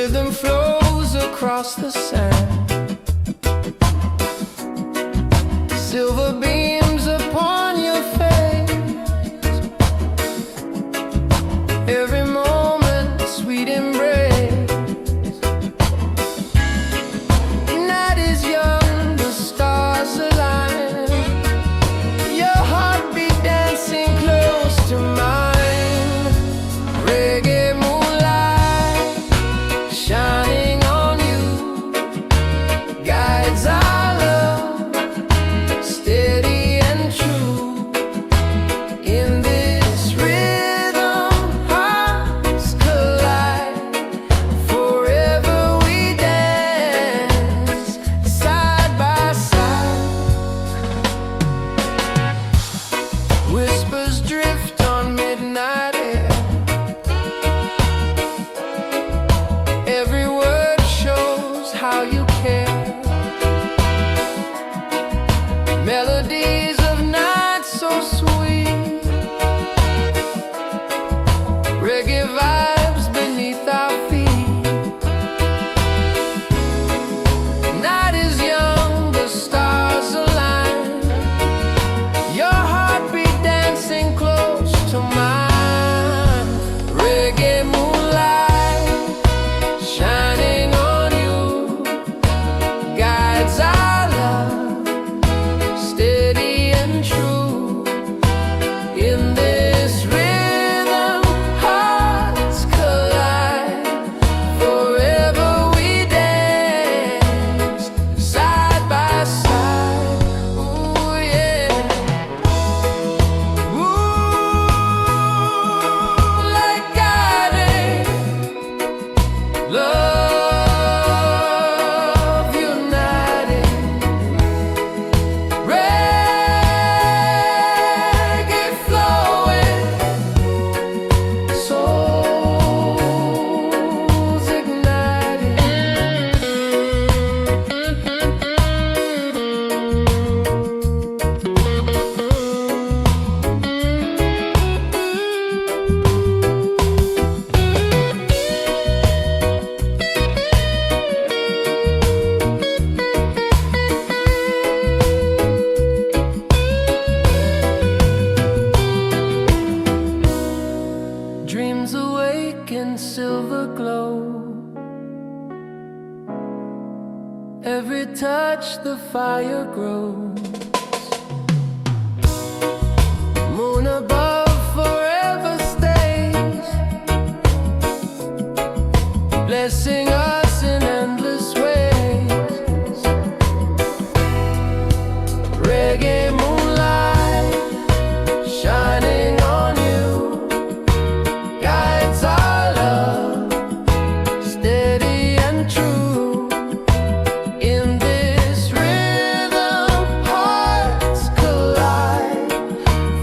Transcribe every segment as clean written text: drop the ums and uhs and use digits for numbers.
Rhythm flows across the sand. Silver beams upon your face. Every moment, sweet embrace. Night is young, the stars align. Your heartbeat dancing close to mine. Reggae moonlight shining on you guides our love, steady and true. In this rhythm, hearts collide. Forever we dance side by side. Whispers drift on midnight air. Every word shows how you care. Melodies of night so sweet. Reggae vibes beneath our feet. Night is young, the stars align. Your heartbeat dancing close to mine. Reggae moonlight shining on you guides our love, steady and true. In this rhythm, hearts collide. Forever we dance side by side. Ooh, yeah. Moonlight guiding, love uniting. Reggae flowing, souls igniting. Dreams awake in silver glow. Every touch the fire grows. Moon above forever stays, blessing us in endless ways. Reggae moonlight shining on you guides our love, steady and true. In this rhythm, hearts collide.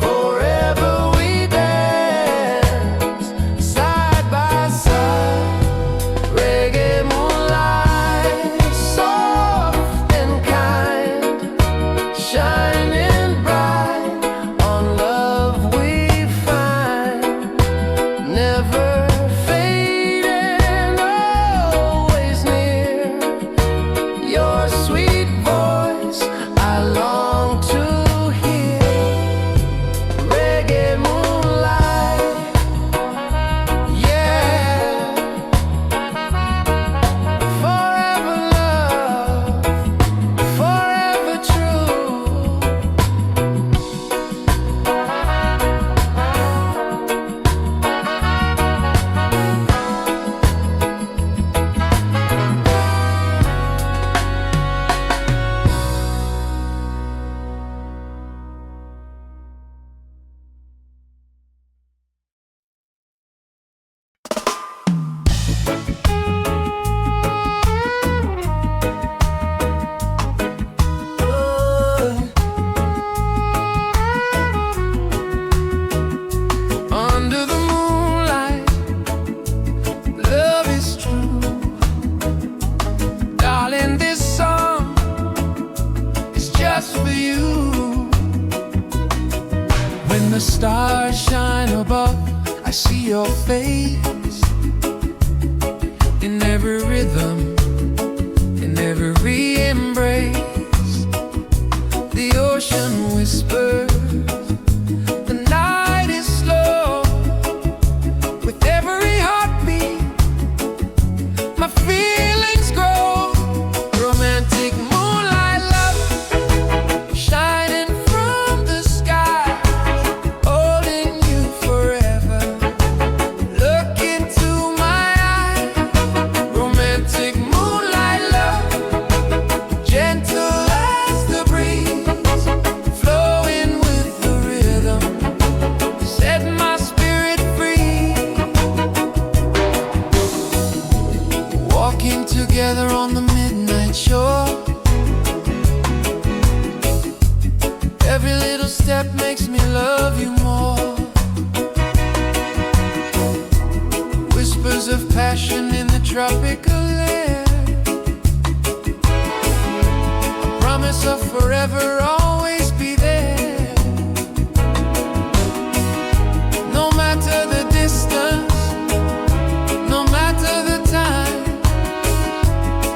Forever we dance side by side. Reggae moonlight, soft and kind, shining bright on love we find. Never fading, always near. Your sweet voice I long to hear. Reggae moonlight, yeah. Forever love, forever true. Under the moonlight, love is true. Darling, this song is just for you. When the stars shine above, I see your face in every rhythm, in every embrace. The ocean whispers, the night is slow. With every heartbeat, my feelings grow. Romantic moonlight love, shining from the sky, holding you forever. Look into my eyes. Romantic moonlight love, gentle as the breeze, flowing with the rhythm, set my spirit free. Walking together on the midnight shore, every little step makes me love you more. Whispers of passion in the tropical air, a promise of forever always be there. No matter the distance, no matter the time,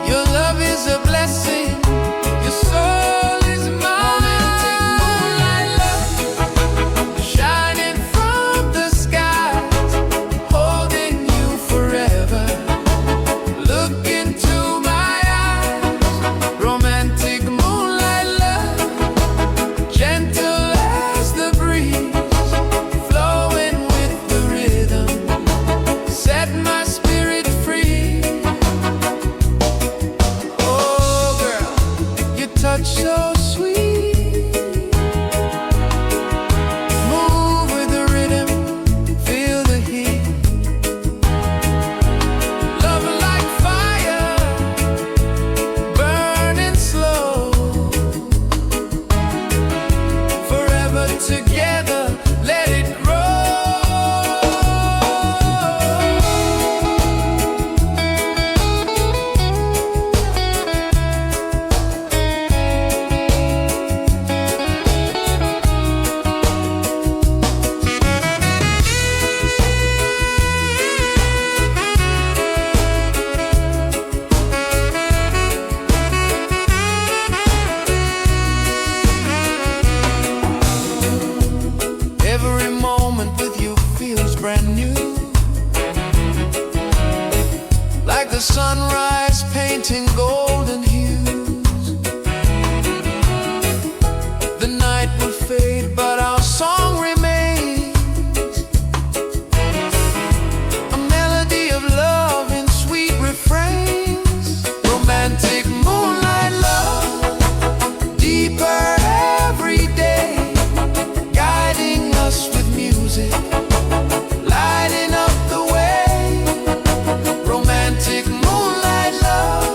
your love is a blessing, your soul is mine. Moonlight love, shining from the skies, holding you forever. Look into my eyes. Romantic moonlight love, gentle as the breeze, flowing with the rhythm, set my spirit free. Oh girl, your touch so sweet. Move with the rhythm, feel the heat. Love like fire, burning slow. Forever together, let it grow. Every moment with you feels brand new, like the sunrise painting golden hues. The night will fade, but our song remains, a melody of love in sweet refrains. Romantic moonlight love, deeper every day, guiding us with music, lighting up the way. Romantic moonlight love,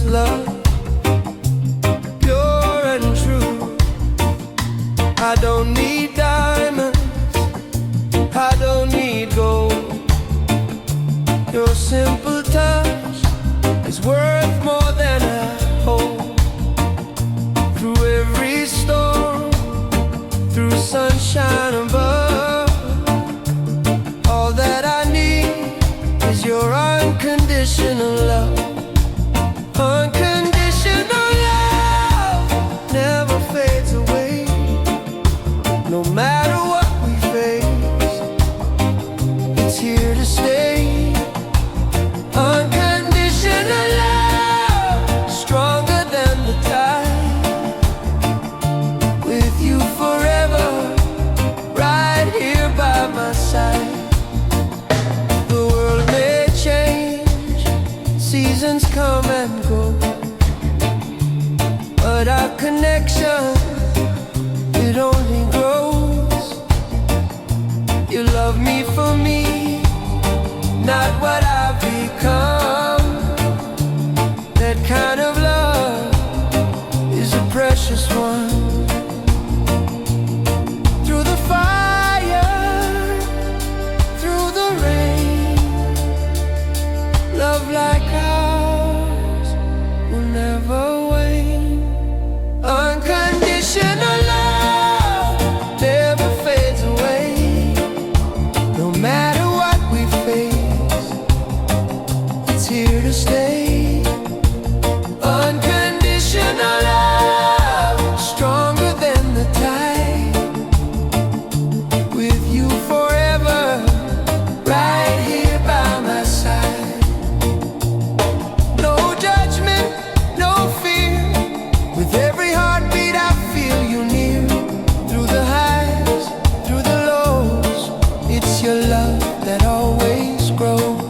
love, pure and true. I don't need diamonds, I don't need gold. Your simple touch is worth more than I hold. Through every storm, through sunshine above, all that I need is your unconditional love. Unconditional love never fades away. No matter what we face, it's here to stay. Unconditional love, stronger than the tide. With you forever, right here by my side. The world may change, seasons come and go, but our connection, it only grows. You love me for me, not what I've become. That kind of love is a precious one. Through the fire, through the rain, love like ours will never wane. Unconditional love never fades away. No matter what we face, it's here to stay. Unconditional love, stronger than the tide. With you forever, right here by my side. No judgment, no fear. With every heartbeat I feel you near. Through the highs, through the lows, it's your love that always grows.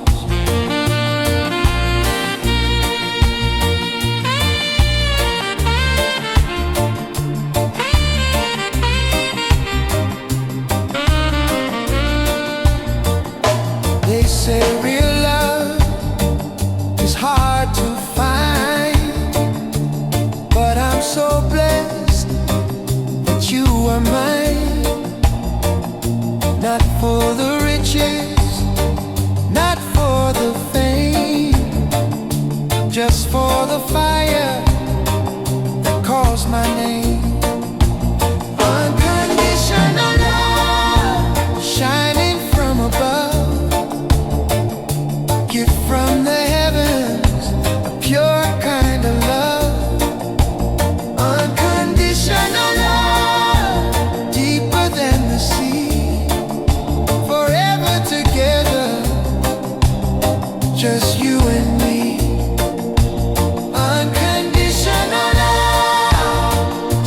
They say real love is hard to find, but I'm so blessed that you are mine. Not for the riches, not for the fame, just for the fire that calls my name. Unconditional love, shining from above, gift from the heavens, a pure kind of love. Unconditional love, deeper than the sea, forever together, just you and me. Unconditional love,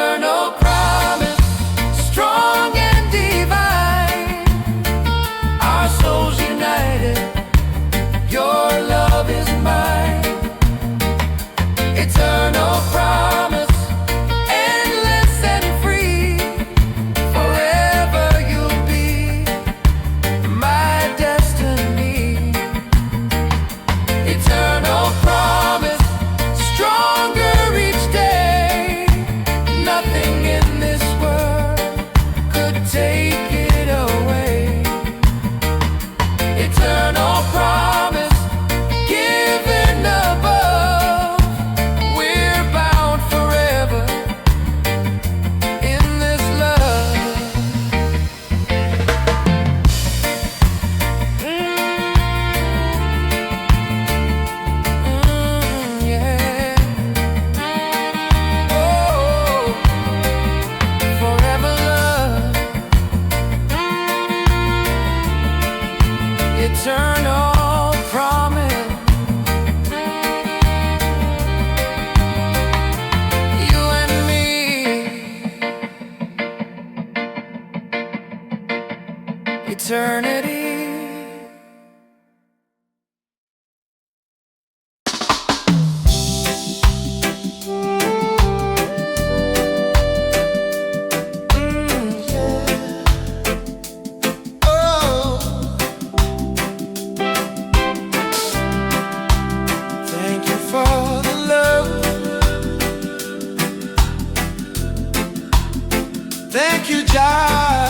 eternal promise, strong and divine. Our souls united, your love is mine. Eternal promise, endless and free. Forever you'll be my destiny. Eternal promise, stronger each day. Nothing in this world could take it away. Eternal promise, given above. We're bound forever in this love. Yeah. Oh, forever love. Eternal promise. You and me. Eternity. Thank you for the love. Thank you, Jah.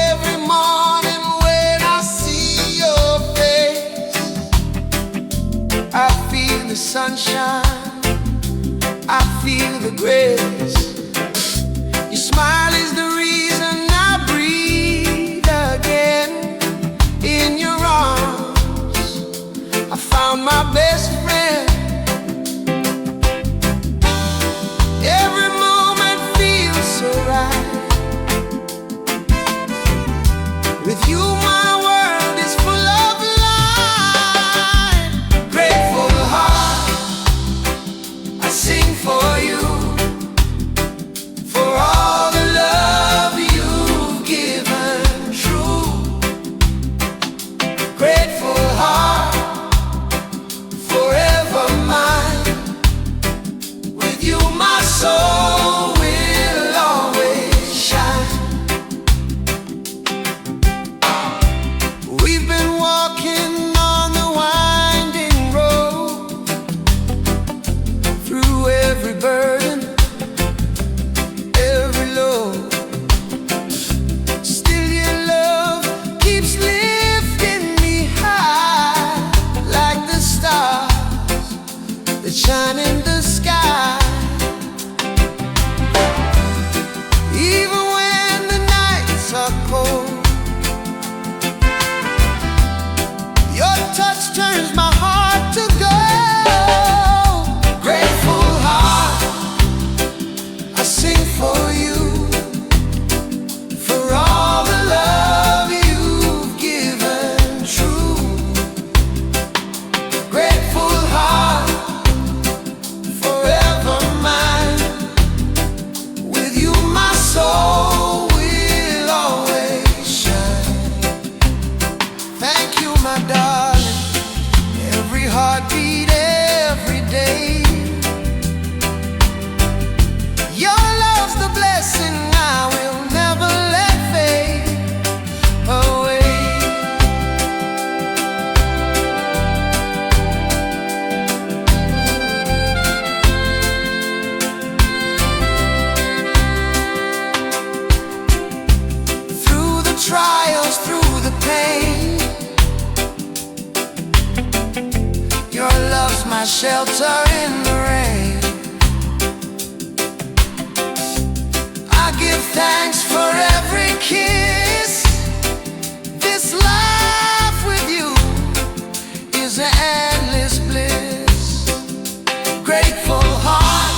Every morning when I see your face, I feel the sunshine, I feel the grace. Your smile is the reason I breathe again. In your arms, I found my best friend. Every moment feels so right. With you, my world is full of light. Grateful heart, I sing for you, for all the love you've given. True. Grateful heart, forever mine. With you, my soul will always shine. We've been walking on the winding road, through every burden, every load. Still your love keeps lifting me high, like the stars that shine in the sky. Even when the nights are cold, your touch turns my heart to gold. Grateful heart, I sing for you, for all the love you've given. True. Grateful heart, forever mine. With you, my soul will always shine. Thank you, my darling. Every heartbeat, every day. Your love's the blessing I will never let fade away. Through the trials, through the pain, your love's my shelter in the rain. I give thanks for every kiss. This life with you is an endless bliss. Grateful heart,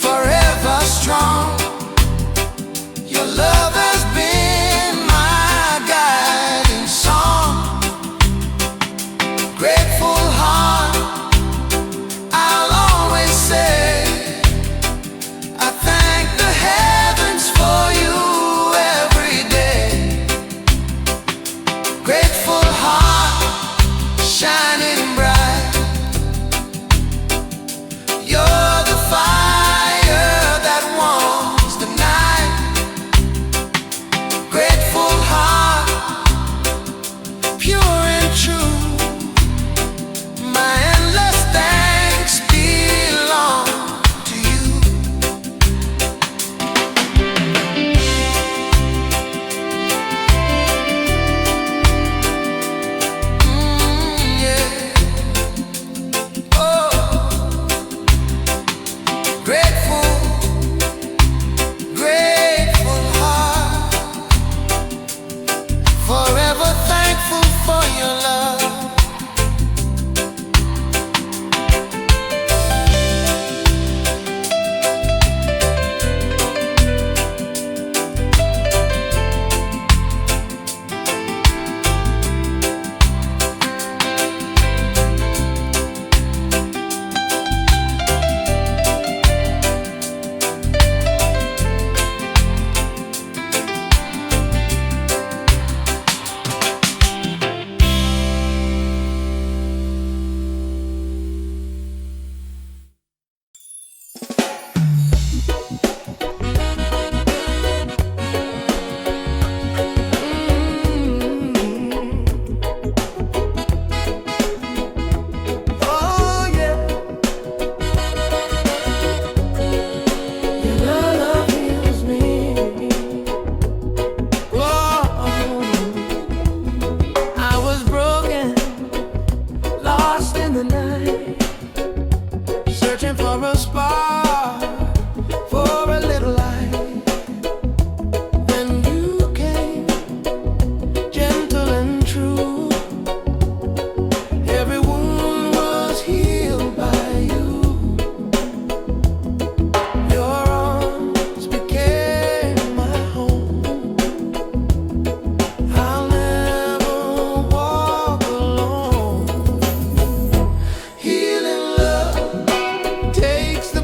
forever strong. Your love has been my guiding song. Grateful heart, Grateful, grateful heart. Forever thankful for your love. Takes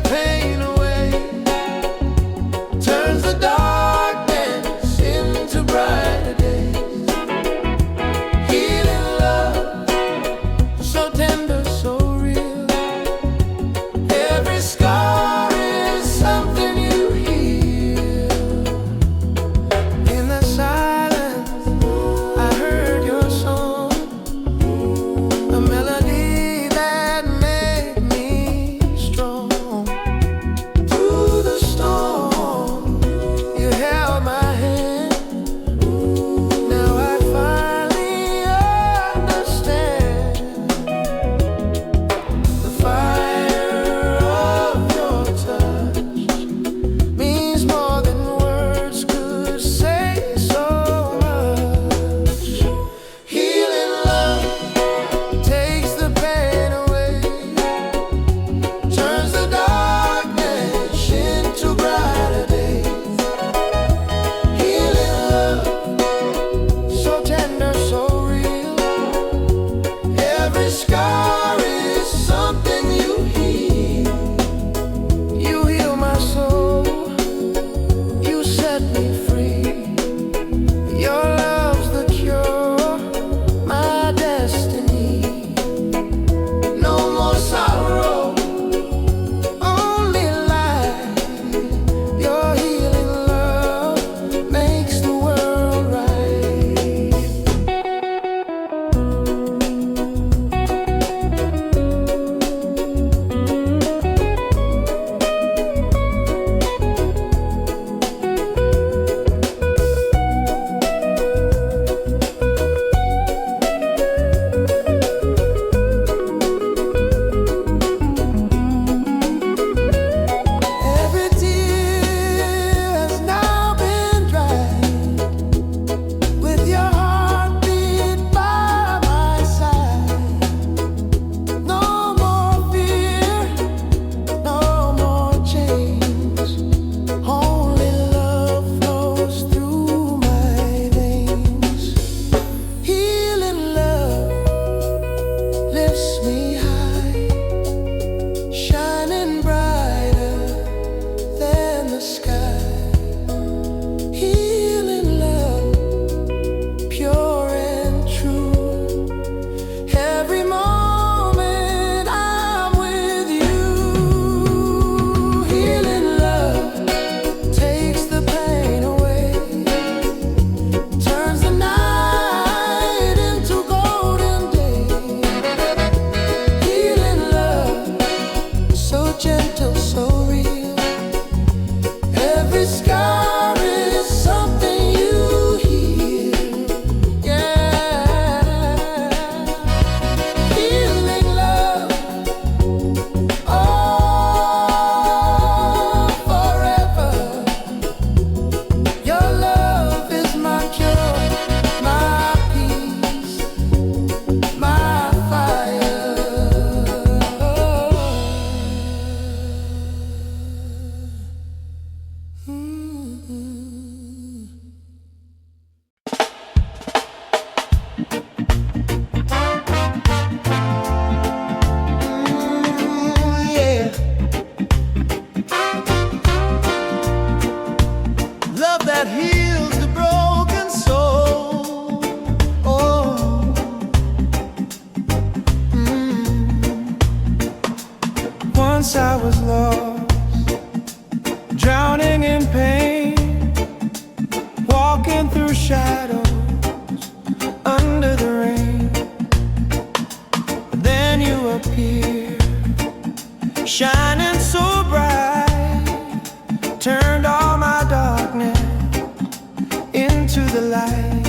was lost, drowning in pain, walking through shadows under the rain. But then you appeared, shining so bright, turned all my darkness into the light.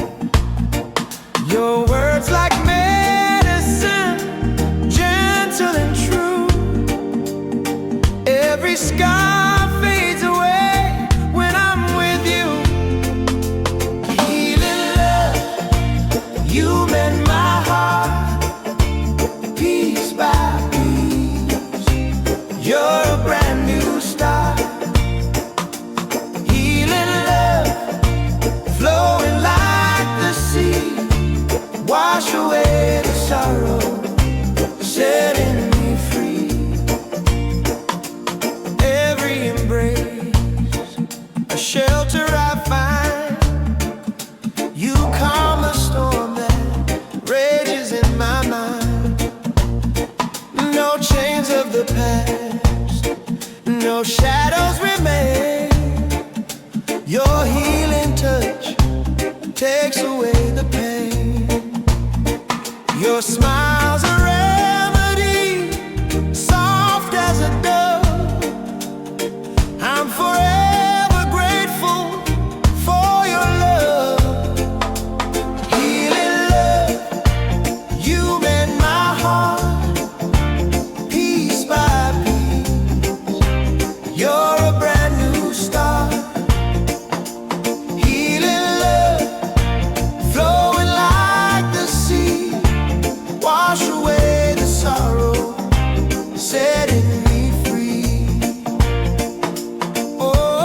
Your words like medicine, gentle and true. Every scar fades away when I'm with you. Healing love, you mend my heart, piece by piece. You're a brand new start. Healing love, flowing like the sea. Wash away the sorrow, setting me free. Every embrace, a shelter I find. You calm the storm that rages in my mind. No chains of the past, no shadows remain. Your healing touch takes away the pain. Your smile's a remedy, soft as a dove. I'm forever grateful for your love. Healing love, you mend my heart, piece by piece. You're a brand new start. Healing love, flowing like the sea. Wash away the sorrow, setting me free. Oh,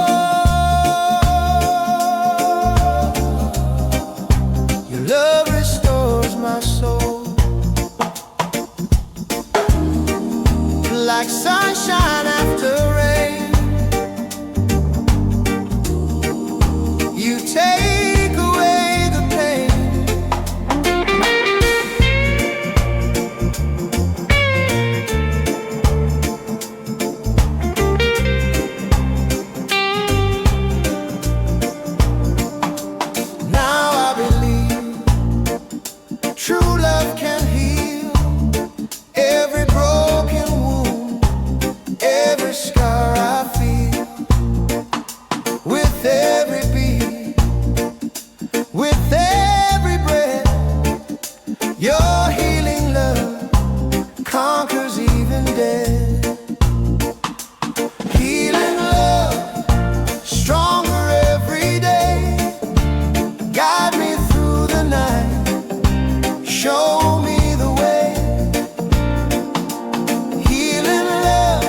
your love restores my soul, like sunshine after rain. You take away the pain. True love can heal every broken wound, every scar I feel. With every beat, with every breath, your healing love conquers even death. Healing love, stronger every day. Guide me through the night, show me the way. Healing love,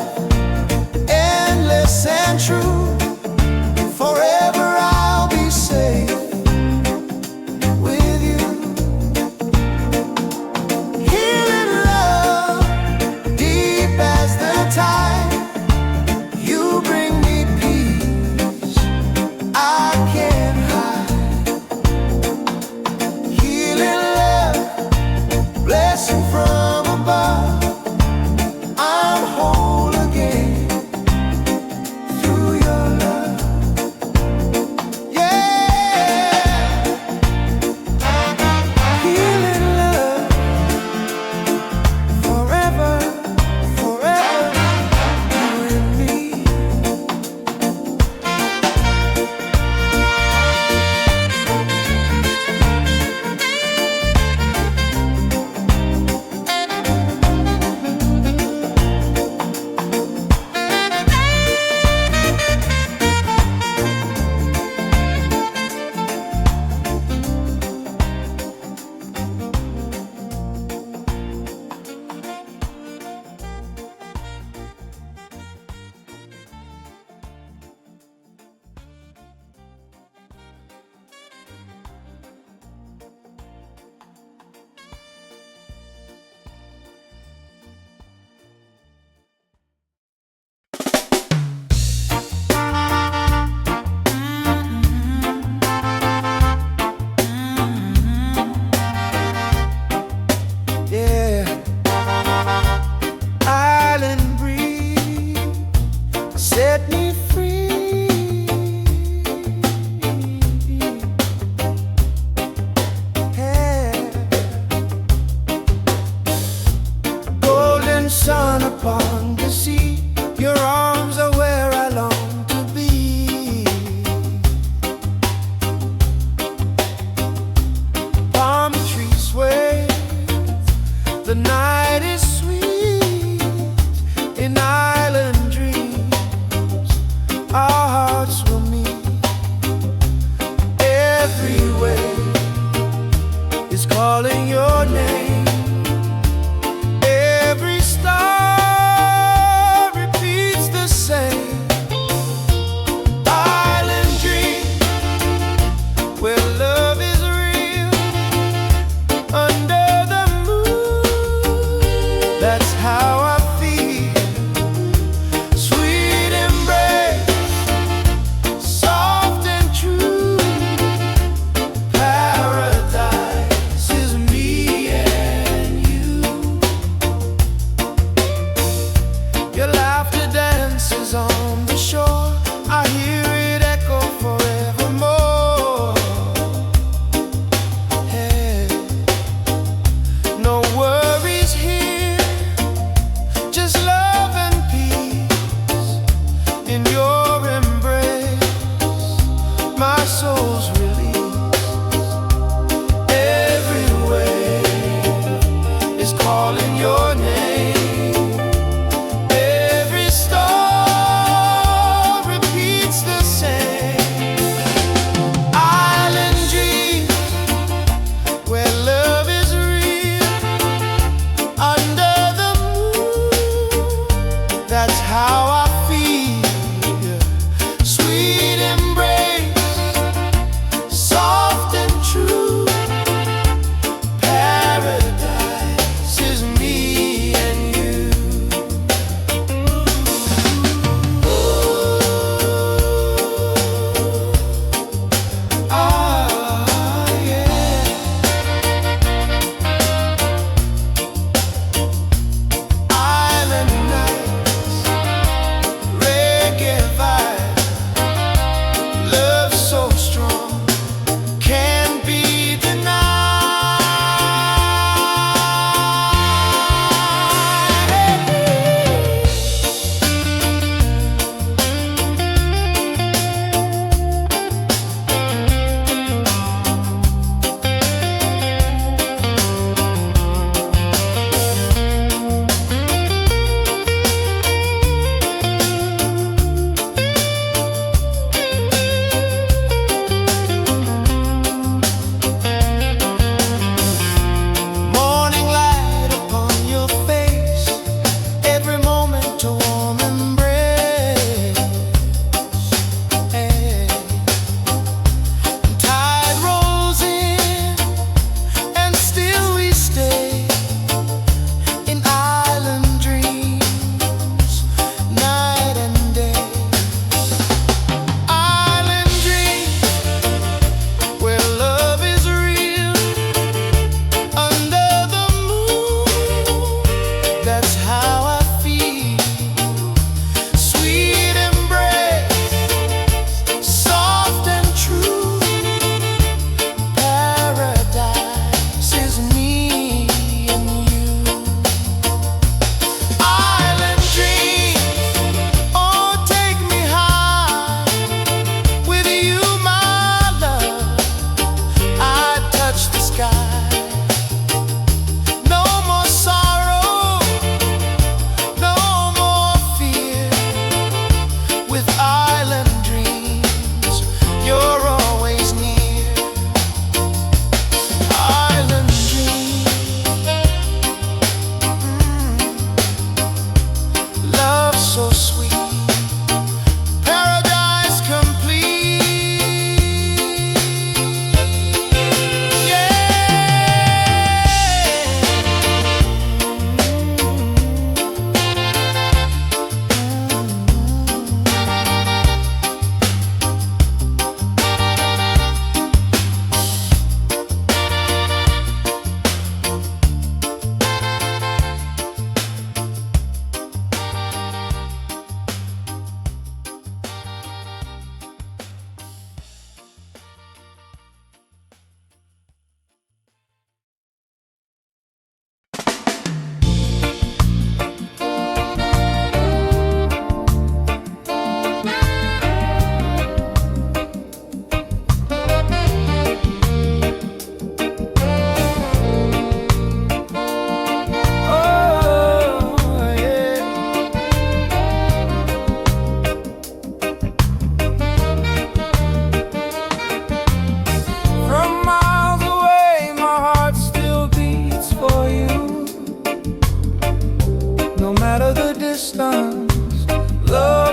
set me free. Yeah. Golden sun upon the sea, your arms are where I long to be. Palm trees sway, the night is sweet in island dreams.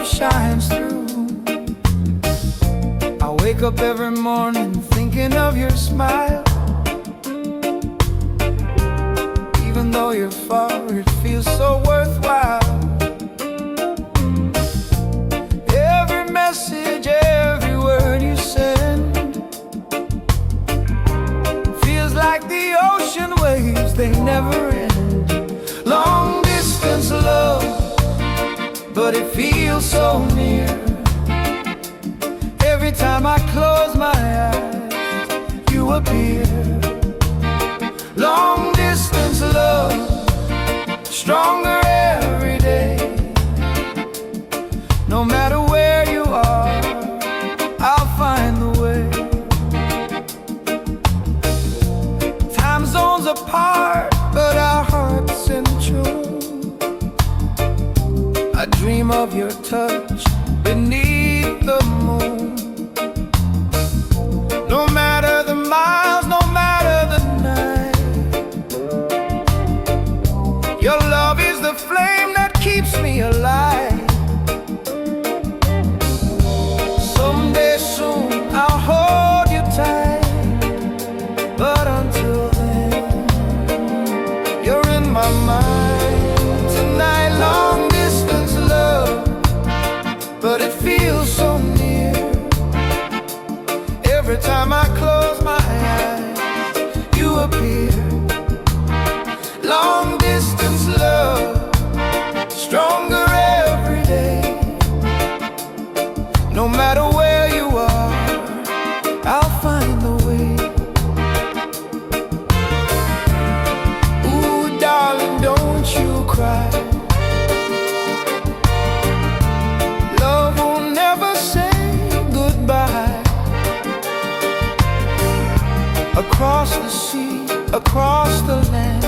shines through. I wake up every morning thinking of your smile. Even though you're far, it feels so worthwhile. Every message, every word you send feels like the ocean waves, they never end. Long distance love, but it feels so near. Every time I close my eyes, you appear. Long distance love, stronger every day. No matter where you are, I'll find the way. Time zones apart, but our hearts central. I dream of your touch beneath the moon. No matter the miles, no matter the night, your love is the flame that keeps me alive. Someday soon I'll hold you tight, but until then, you're in my mind. Tonight, long distance love, but it feels so near. Every time I close my eyes, you appear. Long distance love, stronger every day. No matter where you are, I'll find the way. Ooh, darling, don't you cry. Love will never say goodbye. Across the sea, across the land,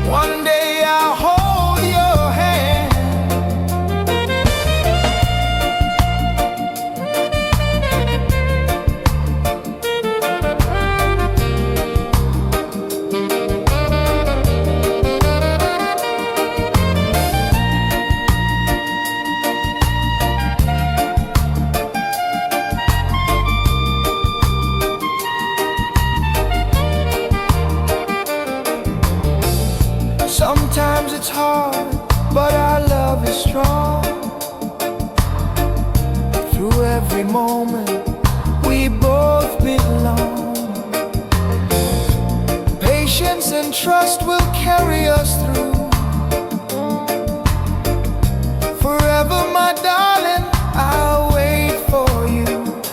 one day I'll hold your hand. Sometimes it's hard, but our love is strong. Through every moment, we both belong. Patience and trust will carry us through. Forever, my darling, I'll wait for you.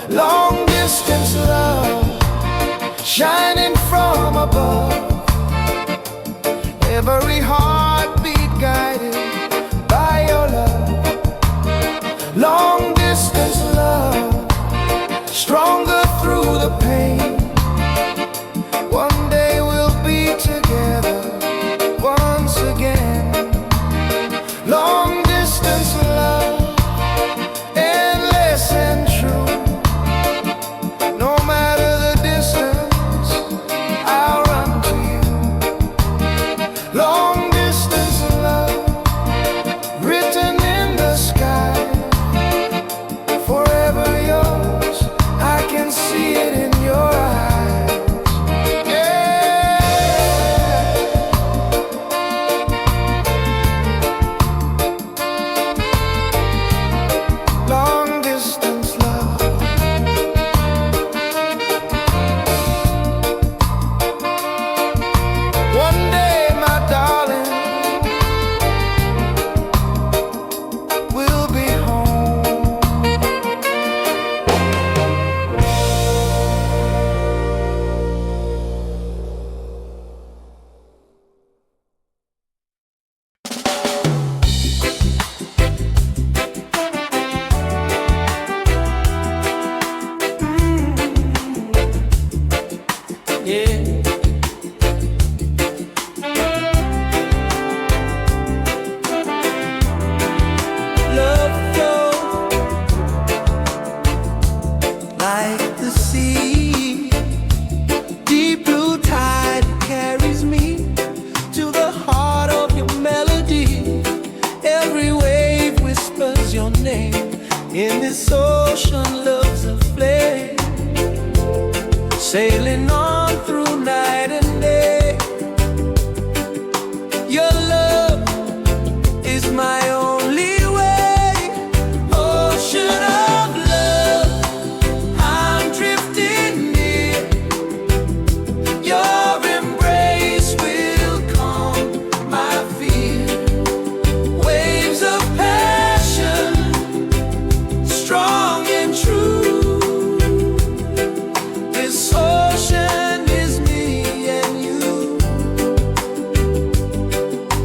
Long distance love, shining from above. Every heartbeat guided by your love. Long distance love, stronger through the pain. One day we'll be together once again. Long distance love, endless and true. No matter the distance, I'll run to you. Long your name. In this ocean, love's a flame, sailing on through night and day. Your love is my only way. Ocean of love, I'm drifting near. Your embrace will calm my fear. Waves of passion, strong and true. This ocean is me and you.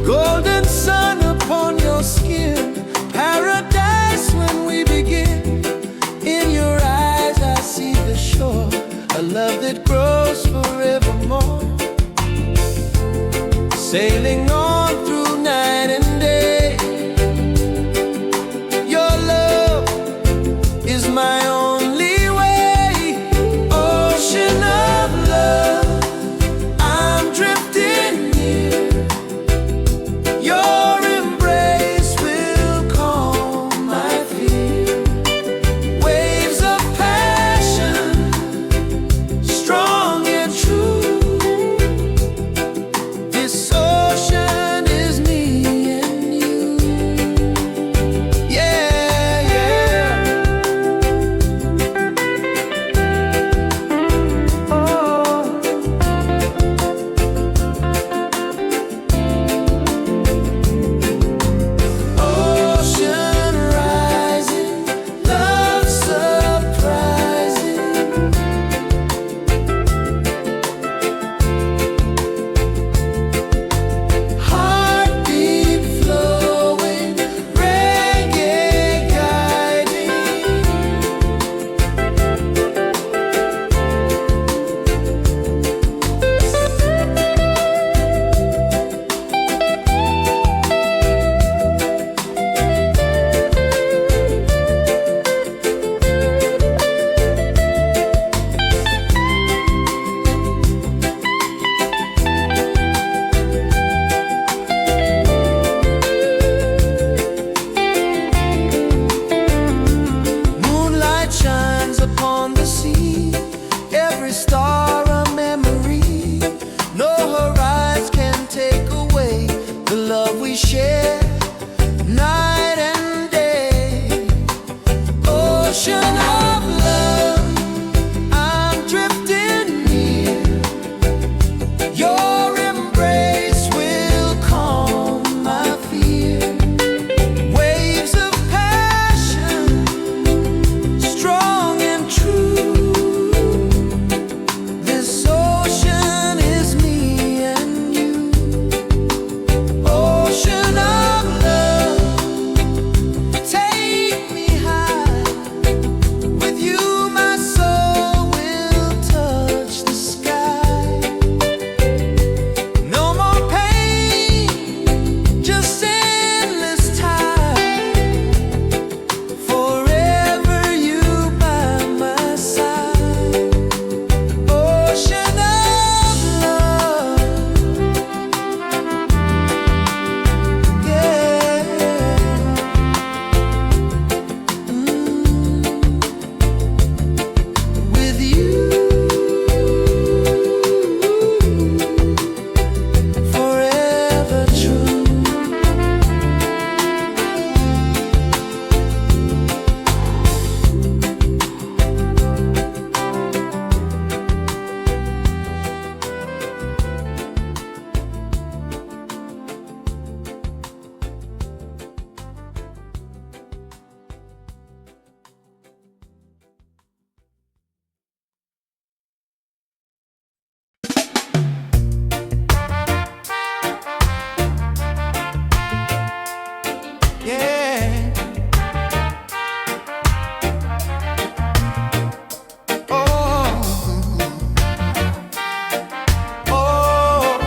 Golden sun upon your skin, paradise when we begin. In your eyes I see the shore, a love that grows forevermore. Sailing on through night and day. Your love is my only way. Ocean of love, I'm drifting near. Your embrace will calm my fear. Waves of passion, strong and true. This ocean is me and you. Yeah, yeah. Ocean rising, love surprising. Heartbeat flowing, reggae guiding. Moonlight shines upon the sea, every star a memory. No horizon can take away the love we share, night and day. Ocean of love, I'm drifting near. Your embrace will calm my fear. Waves of passion, strong and true. This ocean is me and you. Ocean of love, take me high. With you my soul will touch the sky. No more pain, just endless time. Forever you by my side. Ocean of love, yeah. With you, forever true. Yeah. Oh, oh.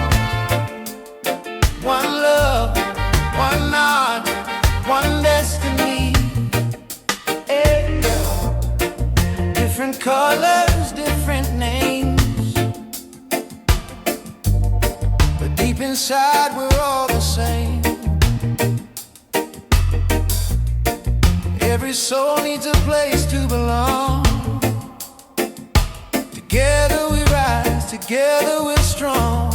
One love, one heart, one destiny. Yeah. Different colors, different names, but deep inside we're all the same. Every soul needs a place to belong. Together we rise, together we're strong.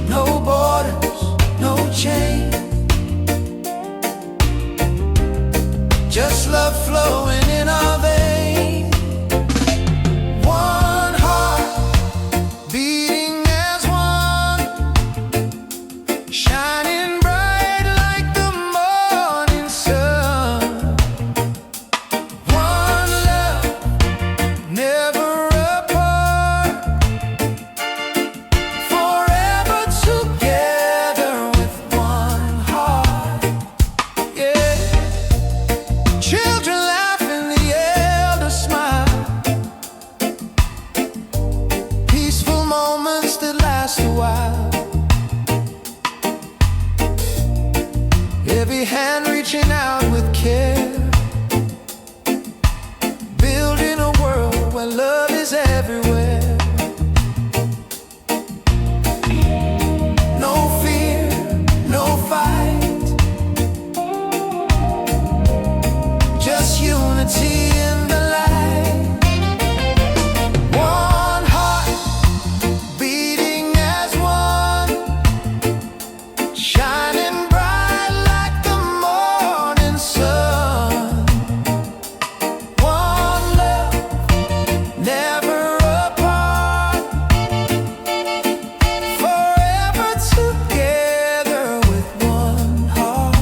No borders, no chains, just love flowing in our veins. One heart beating as one, shining bright like the morning sun. One love, never apart, forever together with one heart. Yeah. Children laugh and the elders smile, peaceful moments that last a while. Every hand reaching out with care, building a world where love is everywhere. No fear, no fight, just unity in the light. One heart beating as one, shining bright like the morning sun. One love, never apart, forever together with one heart.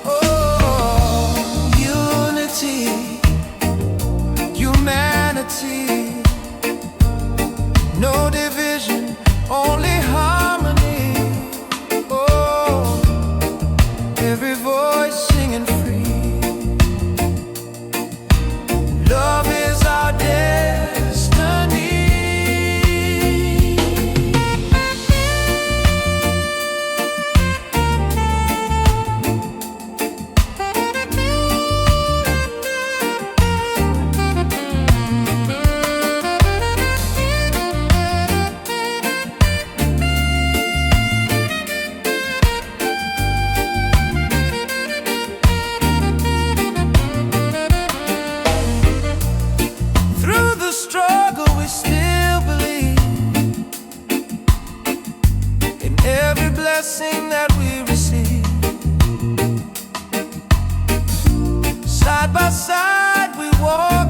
Oh, unity, humanity, no division, only harmony. Oh, every voice singing free. Love is our destiny. Through the struggle we still believe in every blessing that we receive. Side by side we walk